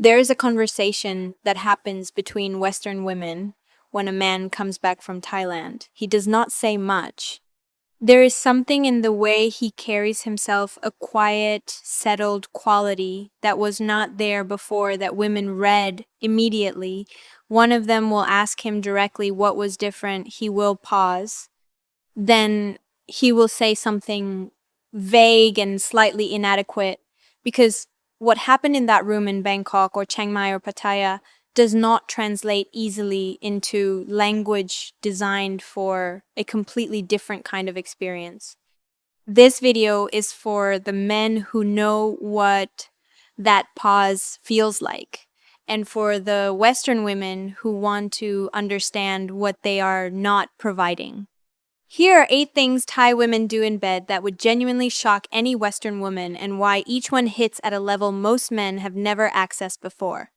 There is a conversation that happens between Western women when a man comes back from Thailand. He does not say much. There is something in the way he carries himself, a quiet, settled quality that was not there before that women read immediately. One of them will ask him directly what was different. He will pause. Then he will say something vague and slightly inadequate because what happened in that room in Bangkok or Chiang Mai or Pattaya does not translate easily into language designed for a completely different kind of experience. This video is for the men who know what that pause feels like, and for the Western women who want to understand what they are not providing. Here are 8 things Thai women do in bed that would genuinely shock any Western woman and why each one hits at a level most men have never accessed before.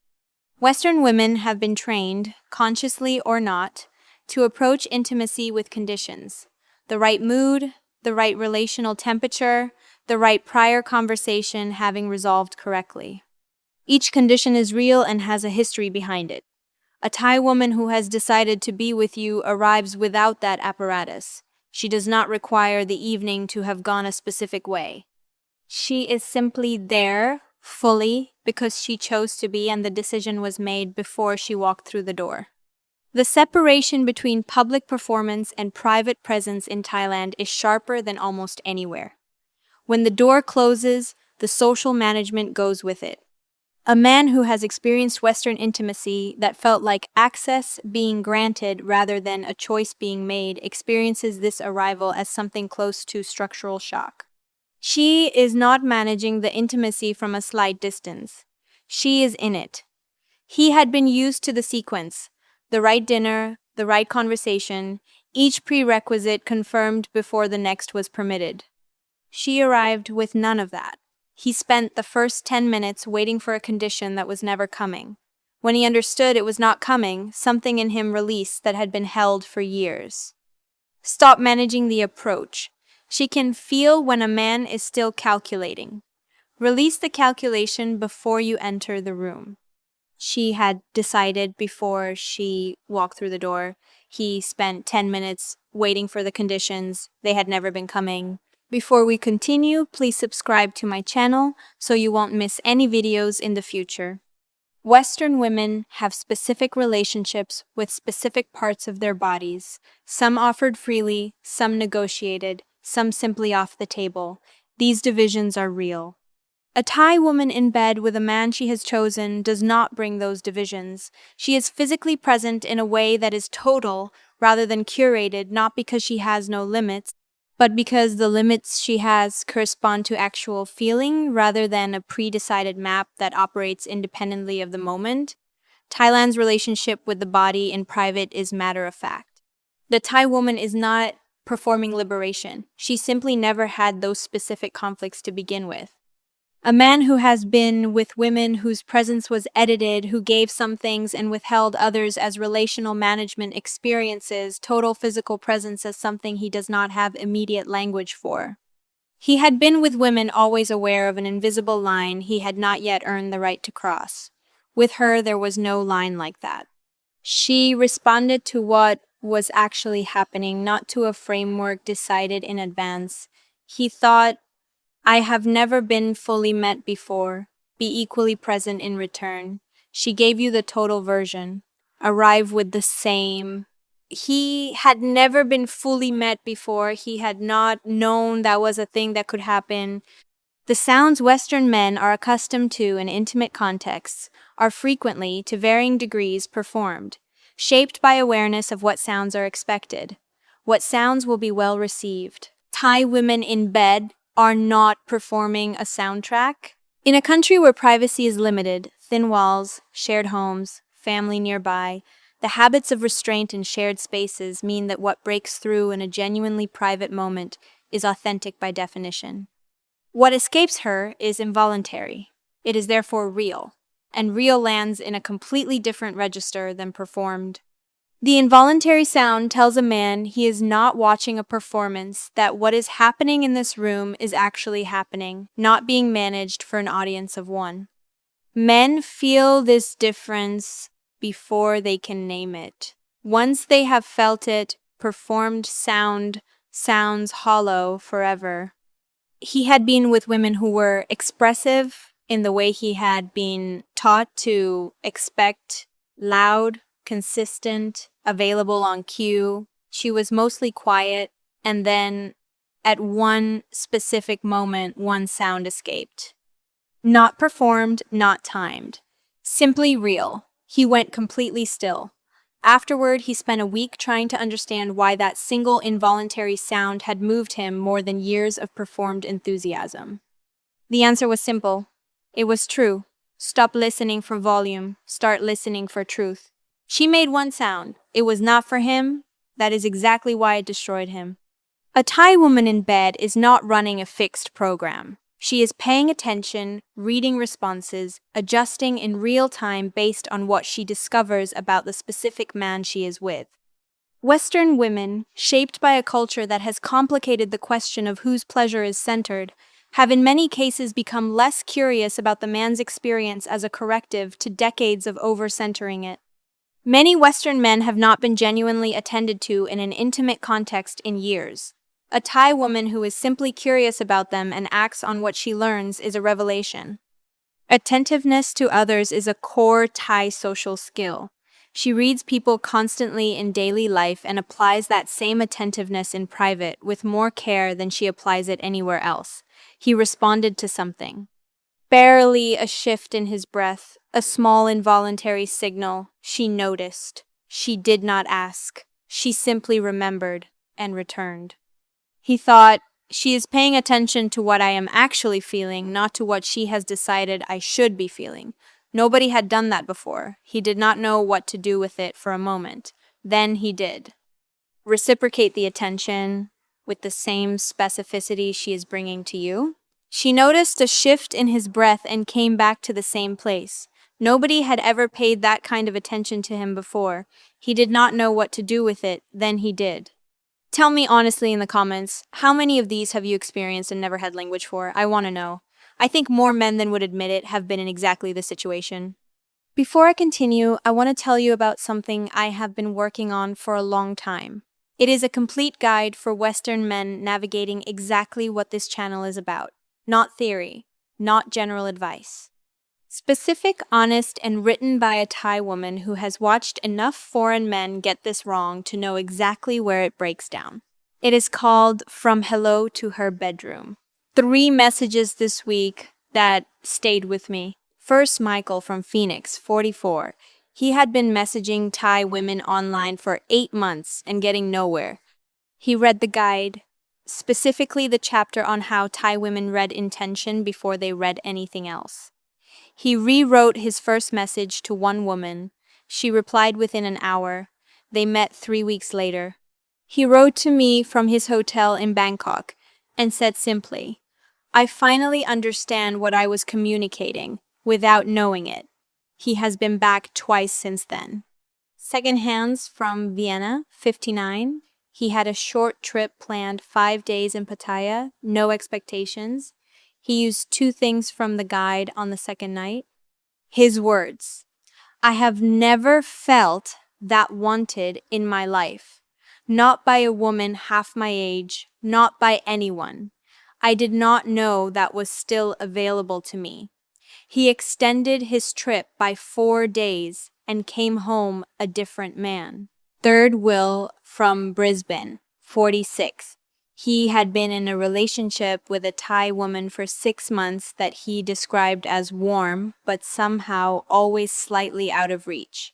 Western women have been trained, consciously or not, to approach intimacy with conditions: the right mood, the right relational temperature, the right prior conversation having resolved correctly. Each condition is real and has a history behind it. A Thai woman who has decided to be with you arrives without that apparatus. She does not require the evening to have gone a specific way. She is simply there, fully, because she chose to be and the decision was made before she walked through the door. The separation between public performance and private presence in Thailand is sharper than almost anywhere. When the door closes, the social management goes with it. A man who has experienced Western intimacy that felt like access being granted rather than a choice being made experiences this arrival as something close to structural shock. She is not managing the intimacy from a slight distance. She is in it. He had been used to the sequence: the right dinner, the right conversation, each prerequisite confirmed before the next was permitted. She arrived with none of that. He spent the first 10 minutes waiting for a condition that was never coming. When he understood it was not coming, something in him released that had been held for years. Stop managing the approach. She can feel when a man is still calculating. Release the calculation before you enter the room. She had decided before she walked through the door. He spent 10 minutes waiting for the conditions. They had never been coming. Before we continue, please subscribe to my channel so you won't miss any videos in the future. Western women have specific relationships with specific parts of their bodies, some offered freely, some negotiated, some simply off the table. These divisions are real. A Thai woman in bed with a man she has chosen does not bring those divisions. She is physically present in a way that is total rather than curated, not because she has no limits, but because the limits she has correspond to actual feeling rather than a pre-decided map that operates independently of the moment. Thailand's relationship with the body in private is matter of fact. The Thai woman is not performing liberation. She simply never had those specific conflicts to begin with. A man who has been with women whose presence was edited, who gave some things and withheld others as relational management experiences total physical presence as something he does not have immediate language for. He had been with women always aware of an invisible line he had not yet earned the right to cross. With her, there was no line like that. She responded to what was actually happening, not to a framework decided in advance. He thought, "I have never been fully met before. Be equally present in return." She gave you the total version. Arrive with the same. He had never been fully met before. He had not known that was a thing that could happen. The sounds Western men are accustomed to in intimate contexts are frequently, to varying degrees, performed, shaped by awareness of what sounds are expected. What sounds will be well received. Thai women in bed are not performing a soundtrack. In a country where privacy is limited, thin walls, shared homes, family nearby, the habits of restraint in shared spaces mean that what breaks through in a genuinely private moment is authentic by definition. What escapes her is involuntary. It is therefore real, and real lands in a completely different register than performed. The involuntary sound tells a man he is not watching a performance, that what is happening in this room is actually happening, not being managed for an audience of one. Men feel this difference before they can name it. Once they have felt it, performed sounds hollow forever. He had been with women who were expressive in the way he had been taught to expect, loud, consistent, available on cue. She was mostly quiet, and then at one specific moment, one sound escaped. Not performed, not timed. Simply real. He went completely still. Afterward, he spent a week trying to understand why that single involuntary sound had moved him more than years of performed enthusiasm. The answer was simple. It was true. Stop listening for volume. Start listening for truth. She made one sound. It was not for him. That is exactly why it destroyed him. A Thai woman in bed is not running a fixed program. She is paying attention, reading responses, adjusting in real time based on what she discovers about the specific man she is with. Western women, shaped by a culture that has complicated the question of whose pleasure is centered, have in many cases become less curious about the man's experience as a corrective to decades of over-centering it. Many Western men have not been genuinely attended to in an intimate context in years. A Thai woman who is simply curious about them and acts on what she learns is a revelation. Attentiveness to others is a core Thai social skill. She reads people constantly in daily life and applies that same attentiveness in private with more care than she applies it anywhere else. He responded to something. Barely a shift in his breath, a small involuntary signal. She noticed. She did not ask. She simply remembered and returned. He thought, she is paying attention to what I am actually feeling, not to what she has decided I should be feeling. Nobody had done that before. He did not know what to do with it for a moment. Then he did. Reciprocate the attention with the same specificity she is bringing to you. She noticed a shift in his breath and came back to the same place. Nobody had ever paid that kind of attention to him before. He did not know what to do with it. Then he did. Tell me honestly in the comments, how many of these have you experienced and never had language for? I want to know. I think more men than would admit it have been in exactly this situation. Before I continue, I want to tell you about something I have been working on for a long time. It is a complete guide for Western men navigating exactly what this channel is about. Not theory, not general advice. Specific, honest, and written by a Thai woman who has watched enough foreign men get this wrong to know exactly where it breaks down. It is called From Hello to Her Bedroom. 3 messages this week that stayed with me. First, Michael from Phoenix, 44. He had been messaging Thai women online for 8 months and getting nowhere. He read the guide, specifically the chapter on how Thai women read intention before they read anything else. He rewrote his first message to one woman. She replied within an hour. They met 3 weeks later. He wrote to me from his hotel in Bangkok and said simply, I finally understand what I was communicating without knowing it. He has been back twice since then. Second hands from Vienna, 59. He had a short trip planned, 5 days in Pattaya, no expectations. He used 2 things from the guide on the second night. His words, I have never felt that wanted in my life. Not by a woman half my age, not by anyone. I did not know that was still available to me. He extended his trip by 4 days and came home a different man. Third Will from Brisbane, 46. He had been in a relationship with a Thai woman for 6 months that he described as warm, but somehow always slightly out of reach.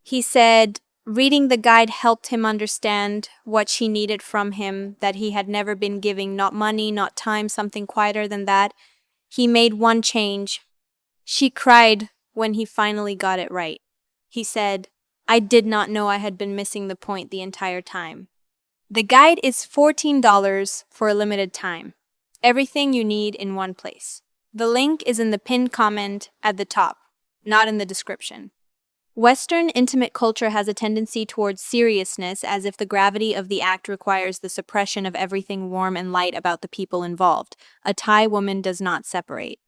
He said, reading the guide helped him understand what she needed from him, that he had never been giving, not money, not time, something quieter than that. He made one change. She cried when he finally got it right. He said, I did not know I had been missing the point the entire time. The guide is $14 for a limited time. Everything you need in one place. The link is in the pinned comment at the top, not in the description. Western intimate culture has a tendency towards seriousness, as if the gravity of the act requires the suppression of everything warm and light about the people involved. A Thai woman does not separate.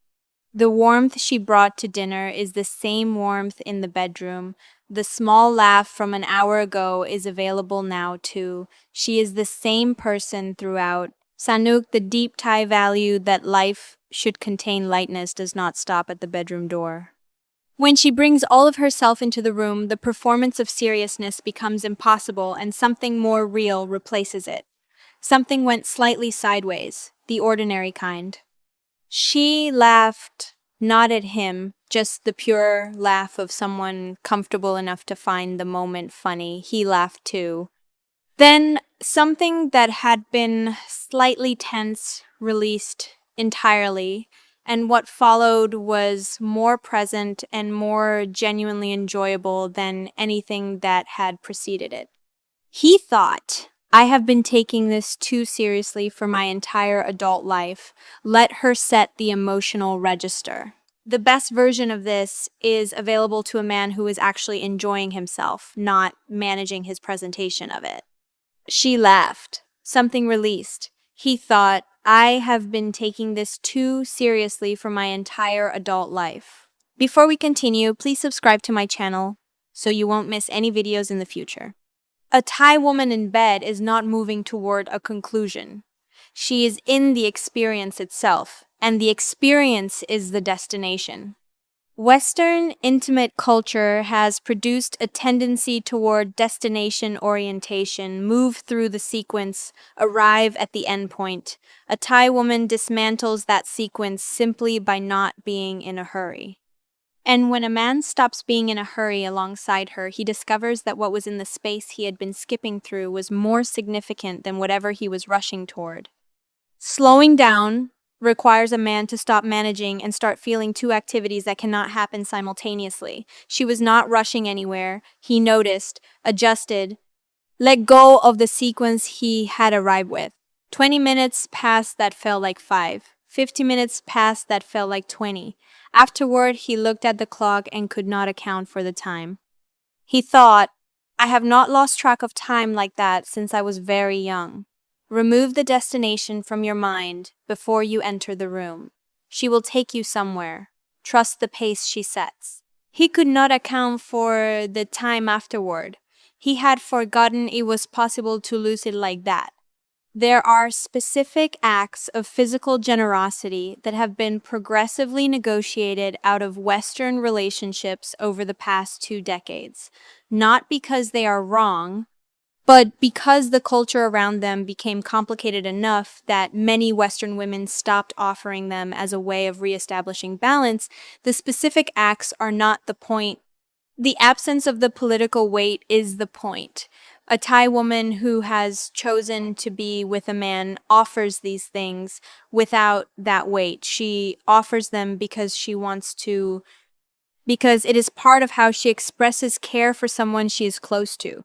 The warmth she brought to dinner is the same warmth in the bedroom. The small laugh from an hour ago is available now too. She is the same person throughout. Sanuk, the deep Thai value that life should contain lightness, does not stop at the bedroom door. When she brings all of herself into the room, the performance of seriousness becomes impossible and something more real replaces it. Something went slightly sideways, the ordinary kind. She laughed, not at him, just the pure laugh of someone comfortable enough to find the moment funny. He laughed too. Then something that had been slightly tense released entirely, and what followed was more present and more genuinely enjoyable than anything that had preceded it. He thought, I have been taking this too seriously for my entire adult life. Let her set the emotional register. The best version of this is available to a man who is actually enjoying himself, not managing his presentation of it. She laughed. Something released. He thought, I have been taking this too seriously for my entire adult life. Before we continue, please subscribe to my channel so you won't miss any videos in the future. A Thai woman in bed is not moving toward a conclusion. She is in the experience itself, and the experience is the destination. Western intimate culture has produced a tendency toward destination orientation, move through the sequence, arrive at the endpoint. A Thai woman dismantles that sequence simply by not being in a hurry. And when a man stops being in a hurry alongside her, he discovers that what was in the space he had been skipping through was more significant than whatever he was rushing toward. Slowing down requires a man to stop managing and start feeling two activities that cannot happen simultaneously. She was not rushing anywhere. He noticed, adjusted, let go of the sequence he had arrived with. 20 minutes passed that felt like 5. 50 minutes passed that felt like 20. Afterward, he looked at the clock and could not account for the time. He thought, I have not lost track of time like that since I was very young. Remove the destination from your mind before you enter the room. She will take you somewhere. Trust the pace she sets. He could not account for the time afterward. He had forgotten it was possible to lose it like that. There are specific acts of physical generosity that have been progressively negotiated out of Western relationships over the past 2 decades, not because they are wrong, but because the culture around them became complicated enough that many Western women stopped offering them as a way of reestablishing balance. The specific acts are not the point. The absence of the political weight is the point. A Thai woman who has chosen to be with a man offers these things without that weight. She offers them because she wants to, because it is part of how she expresses care for someone she is close to.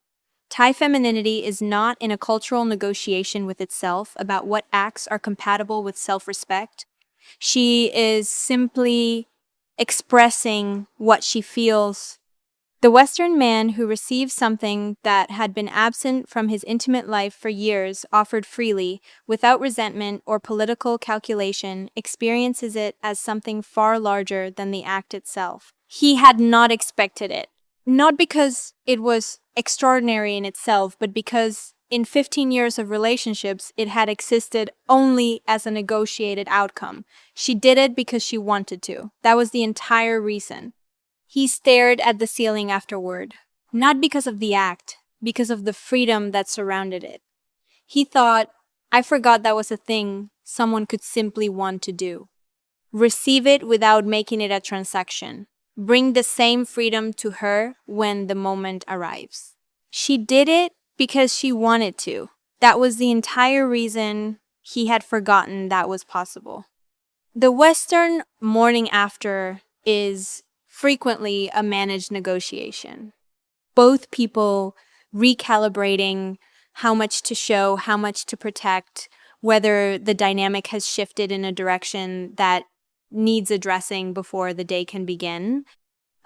Thai femininity is not in a cultural negotiation with itself about what acts are compatible with self-respect. She is simply expressing what she feels. The Western man who receives something that had been absent from his intimate life for years, offered freely, without resentment or political calculation, experiences it as something far larger than the act itself. He had not expected it. Not because it was extraordinary in itself, but because in 15 years of relationships, it had existed only as a negotiated outcome. She did it because she wanted to. That was the entire reason. He stared at the ceiling afterward, not because of the act, because of the freedom that surrounded it. He thought, I forgot that was a thing someone could simply want to do. Receive it without making it a transaction. Bring the same freedom to her when the moment arrives. She did it because she wanted to. That was the entire reason he had forgotten that was possible. The Western morning after is frequently a managed negotiation. Both people recalibrating how much to show, how much to protect, whether the dynamic has shifted in a direction that needs addressing before the day can begin.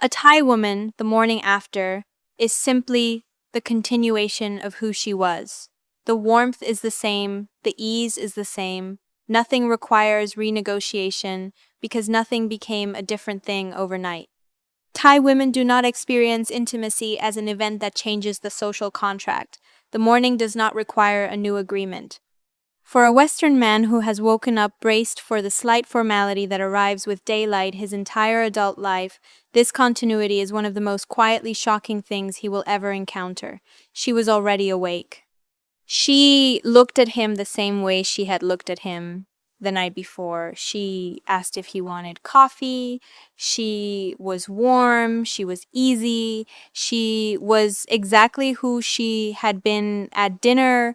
A Thai woman, the morning after, is simply the continuation of who she was. The warmth is the same, the ease is the same, Nothing requires renegotiation because nothing became a different thing overnight. Thai women do not experience intimacy as an event that changes the social contract. The morning does not require a new agreement. For a Western man who has woken up braced for the slight formality that arrives with daylight his entire adult life, this continuity is one of the most quietly shocking things he will ever encounter. She was already awake. She looked at him the same way she had looked at him the night before. She asked if he wanted coffee. She was warm. She was easy. She was exactly who she had been at dinner.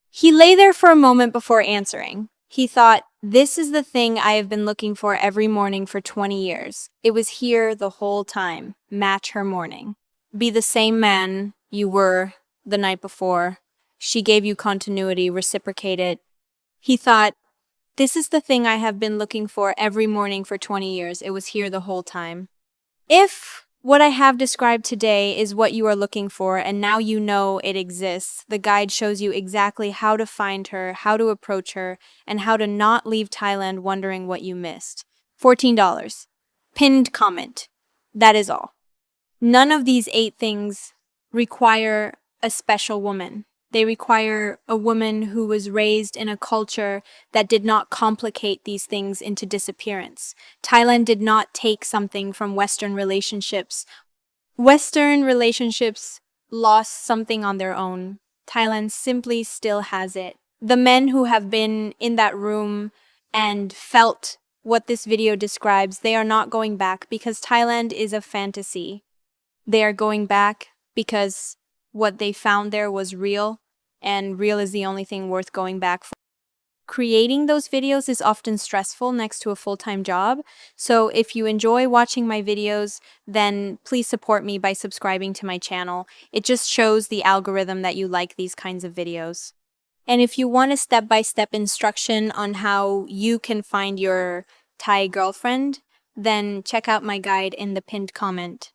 He lay there for a moment before answering. He thought, this is the thing I have been looking for every morning for 20 years. It was here the whole time. Match her morning. Be the same man you were the night before. She gave you continuity, reciprocate it. He thought, this is the thing I have been looking for every morning for 20 years. It was here the whole time. If what I have described today is what you are looking for and now you know it exists, the guide shows you exactly how to find her, how to approach her, and how to not leave Thailand wondering what you missed. $14. Pinned comment. That is all. None of these 8 things require a special woman. They require a woman who was raised in a culture that did not complicate these things into disappearance. Thailand did not take something from Western relationships. Western relationships lost something on their own. Thailand simply still has it. The men who have been in that room and felt what this video describes, they are not going back because Thailand is a fantasy. They are going back because what they found there was real, and real is the only thing worth going back for. Creating those videos is often stressful next to a full-time job, so if you enjoy watching my videos, then please support me by subscribing to my channel. It just shows the algorithm that you like these kinds of videos. And if you want a step-by-step instruction on how you can find your Thai girlfriend, then check out my guide in the pinned comment.